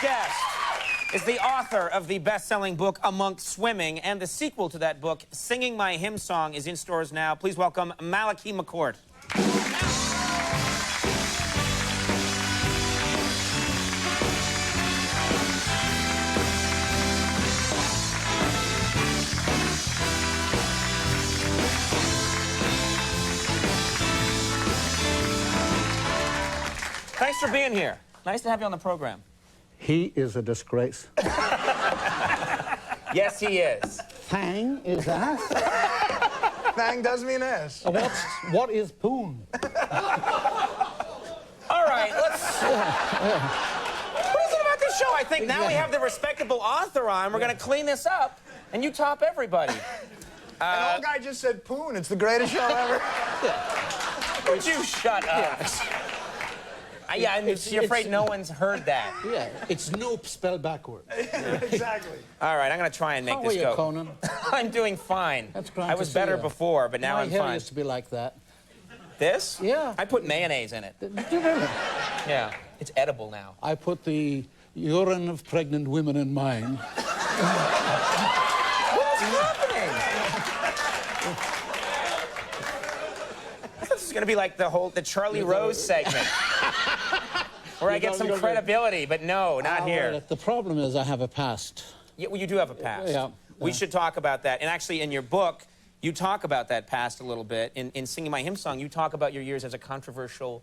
guest is the author of the best-selling book, Amongst Swimming, and the sequel to that book, Singing My Hymn Song, is in stores now. Please welcome Malachy McCourt. Thanks for being here. Nice to have you on the program. He is a disgrace. Yes, he is. Thang is ass. Thang does mean ass. What is poon? All right, let's... What is it about this show? I think now we have the respectable author on. We're going to clean this up, and you top everybody. An old guy just said poon. It's the greatest show ever. Would you shut up? Yeah, you're afraid no one's heard that. Yeah, it's nope spelled backward. Exactly. All right, I'm going to try and make this go. How are you, Conan? I'm doing fine. That's great. I was better before, but now I'm fine. My hair used to be like that. This? Yeah. I put mayonnaise in it. Did you really? Yeah, it's edible now. I put the urine of pregnant women in mine. What's happening? I thought this was going to be like the Charlie Rose segment. Where I get some credibility, but no, not here. The problem is I have a past. Yeah, well, you do have a past. Yeah. We should talk about that. And actually, in your book, you talk about that past a little bit. In Singing My Hymn Song, you talk about your years as a controversial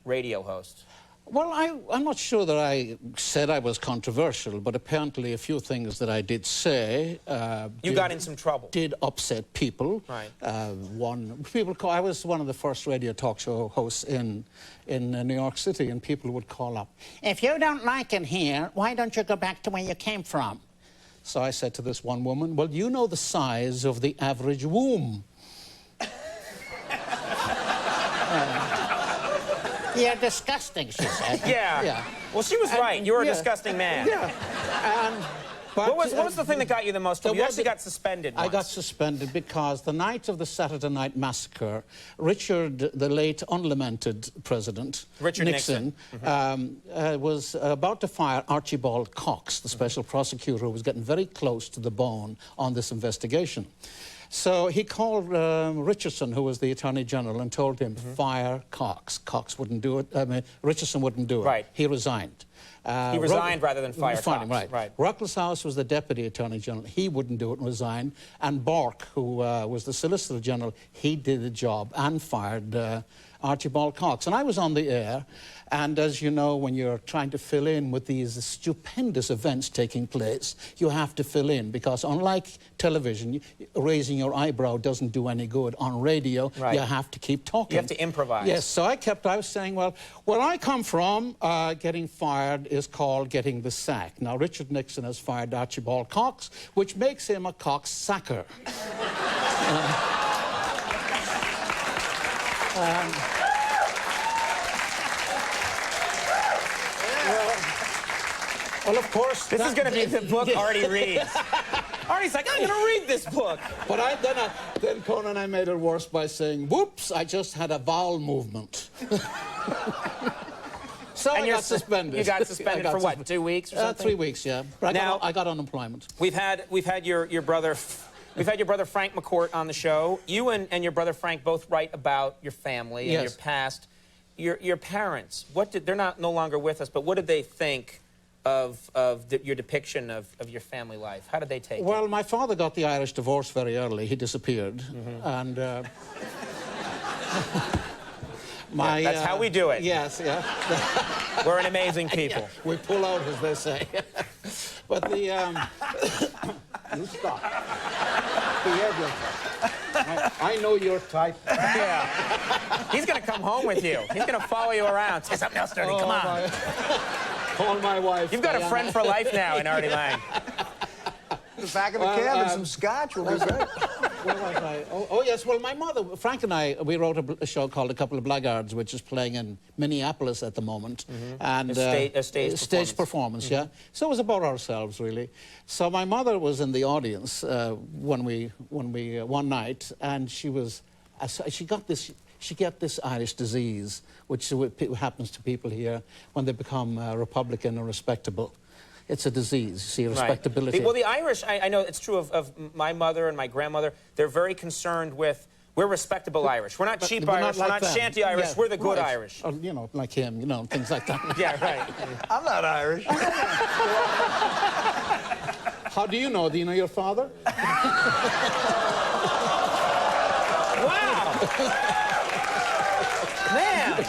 radio host. Well, I'm not sure that I said I was controversial, but apparently a few things that I did say... you got in some trouble. Did upset people. Right. I was one of the first radio talk show hosts in New York City, and people would call up, "If you don't like it here, why don't you go back to where you came from?" So I said to this one woman, "Well, you know the size of the average womb." You're disgusting, she said. Yeah. Well, she was right. You're a disgusting man. Yeah. What was the thing that got you the most trouble? You actually got suspended once. I got suspended because the night of the Saturday Night Massacre, Richard, the late unlamented president, Richard Nixon. Was about to fire Archibald Cox, the special prosecutor, who was getting very close to the bone on this investigation. So he called Richardson, who was the Attorney General, and told him, fire Cox. Cox wouldn't do it. I mean, Richardson wouldn't do it. Right. He resigned. He resigned rather than fire Cox. Right. Ruckelshaus was the Deputy Attorney General. He wouldn't do it and resigned. And Bork, who was the Solicitor General, he did the job and fired Archibald Cox. And I was on the air, and as you know, when you're trying to fill in with these stupendous events taking place, you have to fill in, because unlike television, raising your eyebrow doesn't do any good. On radio, you have to keep talking. You have to improvise. Yes, so I was saying, well, where I come from, getting fired is called getting the sack. Now, Richard Nixon has fired Archibald Cox, which makes him a cocksucker. Well, of course... This is going to be the book Artie reads. Artie's like, I'm going to read this book. But then Conan, I made it worse by saying, whoops, I just had a bowel movement. So I got suspended. You got suspended for what, 2 weeks or something? 3 weeks, yeah. But I got unemployment. We've had your brother... We've had your brother Frank McCourt on the show. You and your brother Frank both write about your family and your past. Your parents, they're no longer with us, but what did they think of your depiction of your family life? How did they take it? Well, my father got the Irish divorce very early. He disappeared. And that's how we do it. Yes, yeah. We're an amazing people. Yeah, we pull out, as they say. But the... You stop. Behave yourself. I know your type. Yeah. He's going to come home with you. He's going to follow you around. Say something else, Dirty. Come on. Call my wife. You've got a friend for life now in Artie Lang. The back of the cab and some scotch will be great. Where was I? Oh, yes. Well, my mother, Frank and I, we wrote a show called A Couple of Blackguards, which is playing in Minneapolis at the moment. And a stage performance, yeah. So it was about ourselves, really. So my mother was in the audience when we one night, and she got this she get this Irish disease, which happens to people here when they become Republican or respectable. It's a disease, you see, respectability. Right. Well, the Irish, I know it's true of my mother and my grandmother, they're very concerned with, we're respectable Irish. We're not cheap Irish, we're not shanty Irish, yeah, we're the good Irish. Or, you know, like him, you know, things like that. Yeah, right. I'm not Irish. How do you know? Do you know your father? Wow! Man!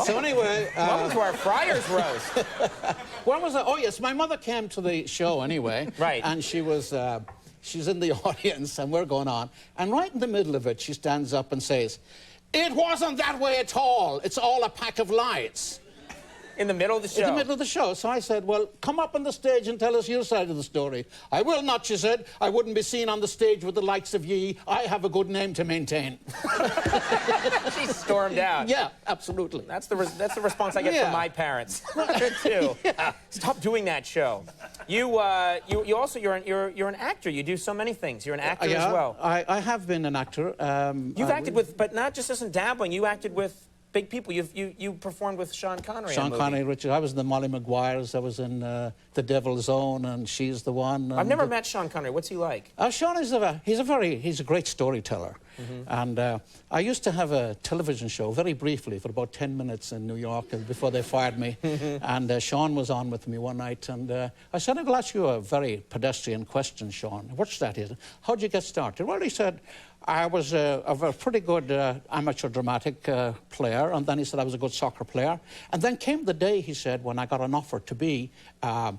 So anyway... welcome to our Friars roast. Where was I? Oh, yes, my mother came to the show anyway. Right. And she was... she's in the audience, and we're going on. And right in the middle of it, she stands up and says, "It wasn't that way at all. It's all a pack of lies." In the middle of the show? In the middle of the show. So I said, "Well, come up on the stage and tell us your side of the story." "I will not," she said. "I wouldn't be seen on the stage with the likes of ye. I have a good name to maintain." She stormed out. Yeah, absolutely. That's the response I get from my parents, too. Yeah. Stop doing that show. You're an actor. You do so many things. You're an actor as well. I have been an actor. You've acted with, but not just as dabbling. You acted with big people. You performed with Sean Connery. Sean Connery, Richard. I was in the Molly Maguires. I was in The Devil's Own, and She's the One. I've never met Sean Connery. What's he like? Sean is he's a great storyteller. And I used to have a television show, very briefly, for about 10 minutes in New York before they fired me. And Sean was on with me one night, and I said, "I'll ask you a very pedestrian question, Sean." "What's that?" Is "How'd you get started?" "Well," he said, "I was a pretty good amateur dramatic player," and then he said, "I was a good soccer player." And then came the day, he said, when I got an offer to be a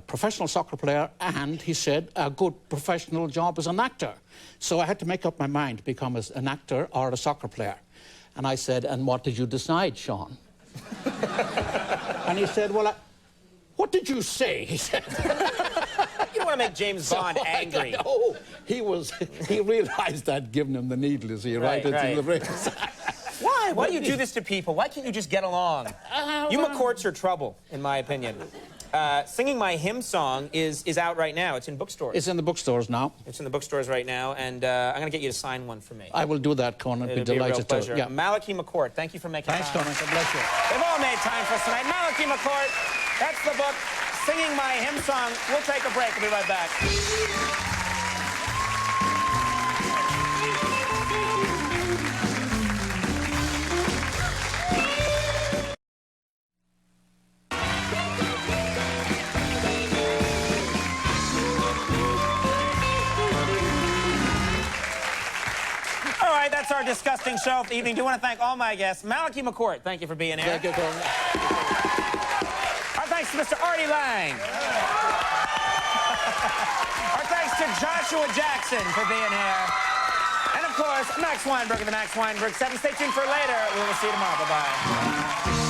professional soccer player, and he said a good professional job as an actor. So I had to make up my mind to become an actor or a soccer player. And I said, "And what did you decide, Sean?" And he said, "Well, what did you say?" He said. You don't want to make James Bond angry. Oh, he realized I'd given him the needle, you see, right into the ribs. Why? Why do you do this to people? Why can't you just get along? You McCourts are trouble, in my opinion. Singing My Hymn Song is out right now. It's in bookstores. It's in the bookstores now. It's in the bookstores right now, and I'm going to get you to sign one for me. I will do that, Conan. I'd be delighted a real pleasure. to. Yeah. Malachy McCourt, thank you for making time. Thanks, Conan. God bless you. They've all made time for us tonight. Malachy McCourt, that's the book, Singing My Hymn Song. We'll take a break. We'll be right back. That's our disgusting show of the evening. I do want to thank all my guests. Malachy McCourt, thank you for being here. Thank you, Conan. Our thanks to Mr. Artie Lang. Our thanks to Joshua Jackson for being here. And of course, Max Weinberg of the Max Weinberg 7. Stay tuned for later. We will see you tomorrow. Bye-bye.